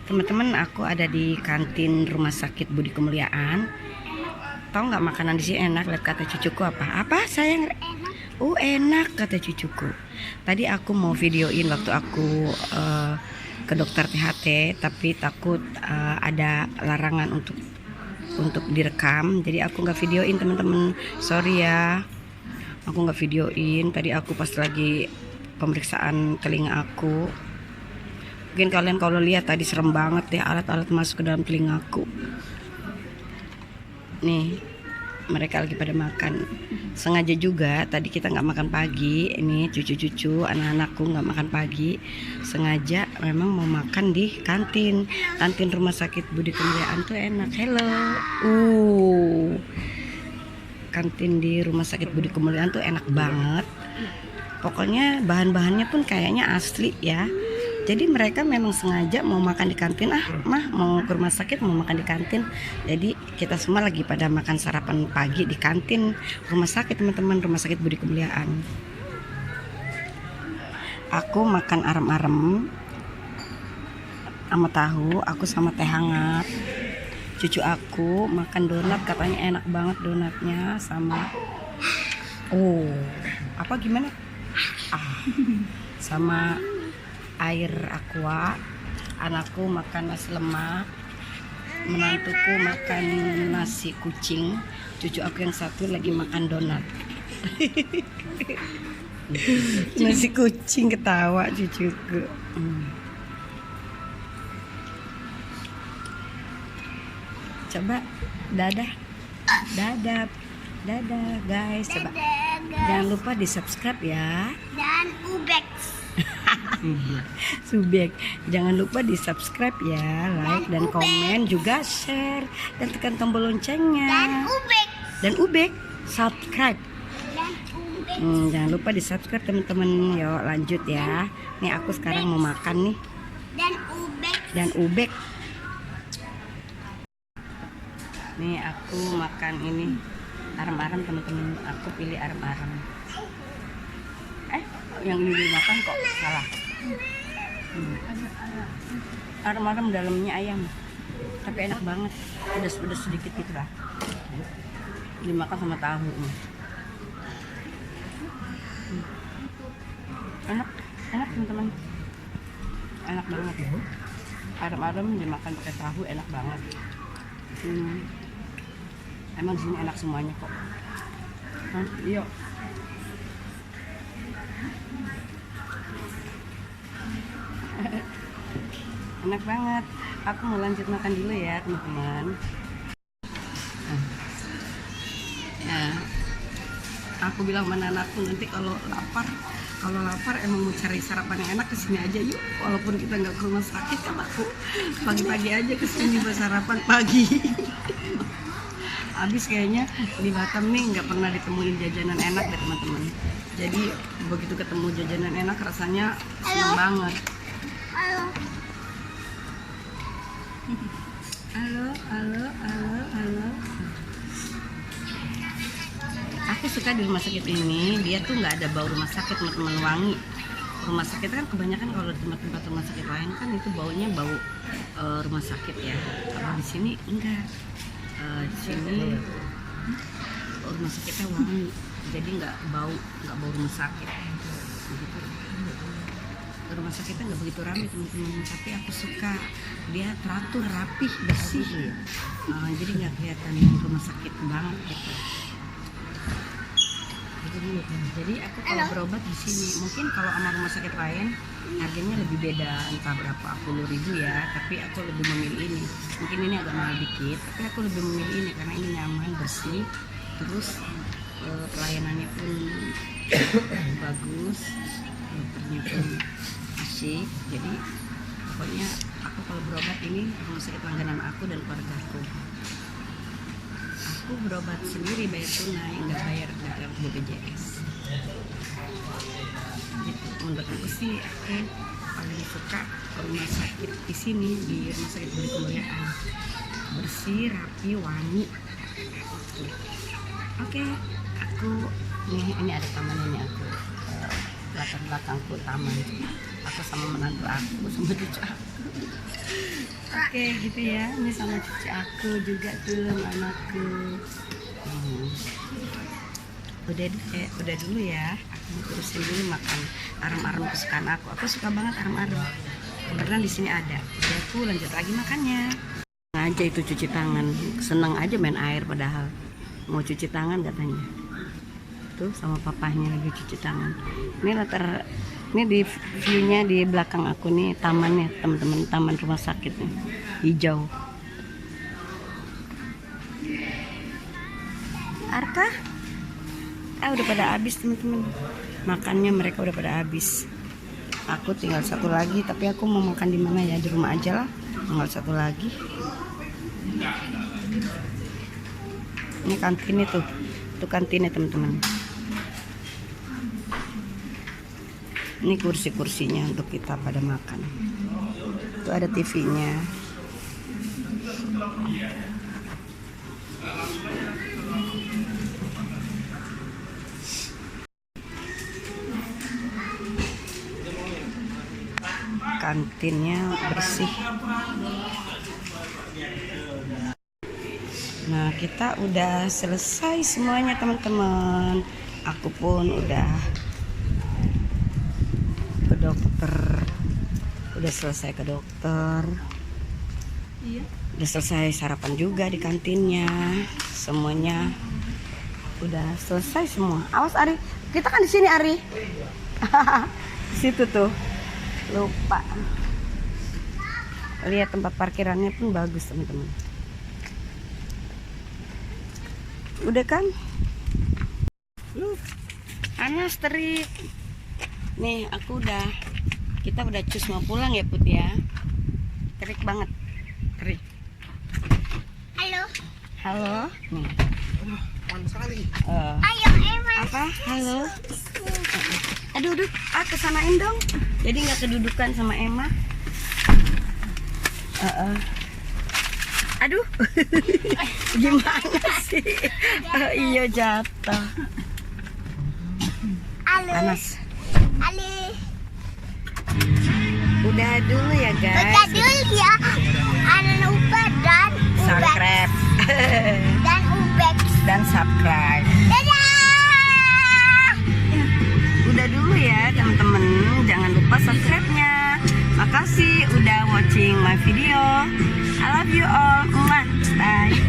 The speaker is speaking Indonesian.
Teman-teman, aku ada di kantin Rumah Sakit Budi Kemuliaan. Tahu nggak makanan di sini enak? Lihat kata cucuku apa? Apa sayang? Enak kata cucuku. Tadi aku mau videoin waktu aku ke dokter THT, tapi takut ada larangan untuk direkam. Jadi aku nggak videoin teman-teman. Sorry ya, aku nggak videoin. Tadi aku pas lagi pemeriksaan telinga aku. Mungkin kalian kalau lihat tadi serem banget ya, alat-alat masuk ke dalam telingaku. Nih, mereka lagi pada makan. Sengaja juga tadi kita nggak makan pagi. Ini cucu-cucu anak-anakku nggak makan pagi. Sengaja memang mau makan di kantin Rumah Sakit Budi Kemuliaan tuh enak. Hello. Kantin di Rumah Sakit Budi Kemuliaan tuh enak banget. Pokoknya bahan-bahannya pun kayaknya asli ya. Jadi mereka memang sengaja mau makan di kantin. Mah mau ke rumah sakit mau makan di kantin. Jadi kita semua lagi pada makan sarapan pagi di kantin rumah sakit, teman-teman, Rumah Sakit Budi Kemuliaan. Aku makan arem-arem sama tahu, aku sama teh hangat. Cucu aku makan donat, katanya enak banget donatnya, sama apa gimana? Sama air aqua. Anakku makan nasi lemak, menantuku makan nasi kucing, cucu aku yang satu lagi makan donat. Nasi kucing, ketawa cucuku. Coba dadah guys, coba jangan lupa di subscribe ya, dan Subek. Jangan lupa di subscribe ya, like dan komen, juga share dan tekan tombol loncengnya. Dan ubek subscribe. Jangan lupa di subscribe teman-teman. Yuk lanjut ya. Nih aku sekarang mau makan nih. Dan ubek. Nih aku makan ini arem-arem teman-teman. Aku pilih arem-arem. Yang ini dimakan kok salah. Arem-arem dalamnya ayam, tapi enak banget, pedas-pedas sedikit gitu lah. Dimakan sama tahu. Enak teman-teman, enak banget. Arem-arem dimakan pakai tahu enak banget. Emang di sini enak semuanya kok. Yuk. Enak banget. Aku mau lanjut makan dulu ya teman-teman. Aku bilang sama anakku, nanti kalau lapar emang mau cari sarapan yang enak, kesini aja yuk. Walaupun kita nggak ke rumah sakit kan, aku pagi-pagi aja kesini buat sarapan pagi. Habis kayaknya di Batam nih nggak pernah ditemuin jajanan enak deh teman-teman. Jadi begitu ketemu jajanan enak rasanya seneng banget. Halo. Aku suka di rumah sakit ini, dia tuh nggak ada bau rumah sakit, teman-teman, wangi. Rumah sakit kan kebanyakan kalau di tempat-tempat rumah sakit lain kan itu baunya bau rumah sakit ya. Kalau di sini enggak. Di sini rumah sakitnya wangi, jadi nggak bau rumah sakit. Begitu. Rumah sakitnya nggak begitu ramai teman-teman, tapi aku suka dia teratur, rapih, bersih. Jadi nggak kelihatan rumah sakit banget gitu. Jadi aku kalau berobat di sini, mungkin kalau sama rumah sakit lain harganya lebih beda, entah berapa puluh ribu ya, tapi aku lebih memilih ini. Mungkin ini agak mahal dikit, tapi aku lebih memilih ini karena ini nyaman, bersih, terus pelayanannya pun bagus, dokternya pun asik. Jadi pokoknya aku kalau berobat ini rumah sakit langganan aku dan keluarga aku. Aku berobat sendiri, bayar tunai, nggak bayar BPJS. Gitu. Menurut aku sih aku paling suka rumah sakit di sini, di Rumah Sakit Budi Kemuliaan. Bersih, rapi, wangi. Oke, aku ini ada taman ini, aku latar belakangku taman. Aku aku sama menantu aku sama cucu aku. Oke gitu ya, ini sama cucu aku juga tuh anakku. Udah dulu ya, aku mau terusin dulu makan arem-arem kesukaan aku. Aku suka banget arem-arem. Kebetulan di sini ada. Udah aku lanjut lagi makannya. Aja itu cuci tangan, seneng aja main air padahal mau cuci tangan katanya. Tuh sama papahnya lagi cuci tangan. Ini di view-nya di belakang aku nih tamannya teman-teman, taman rumah sakit nih, hijau. Arka? Udah pada habis teman-teman. Makannya mereka udah pada habis. Aku tinggal satu lagi, tapi aku mau makan di mana ya? Di rumah aja lah. Tinggal satu lagi. Ini kantinnya tuh. Itu kantinnya teman-teman. Ini kursi-kursinya untuk kita pada makan. Itu ada TV-nya. Kantinnya bersih. Nah, kita udah selesai semuanya teman-teman. Aku pun udah ke dokter. Udah selesai ke dokter. Iya. Udah selesai sarapan juga di kantinnya. Semuanya udah selesai semua. Awas Ari, kita kan di sini Ari. Situ tuh. Lupa. Lihat tempat parkirannya pun bagus teman-teman. Udah kan? Panas terik. Nih aku kita udah cus mau pulang ya Put ya. Terik banget. Terik. Halo. Halo. Nih. Panas sekali. Ayo Emma. Apa? Halo. Aduh, kesanain dong. Jadi nggak kedudukan sama Emma. Aduh, gimana sih? Iya jatuh. Halo. Panas. Halo. Udah dulu ya guys. Udah dulu ya. Jangan lupa dan Subscribe dan ubek. dan subscribe. Dadah. Udah dulu ya teman-teman. Jangan lupa subscribe-nya. Makasih udah watching my video. I love you all. Bye.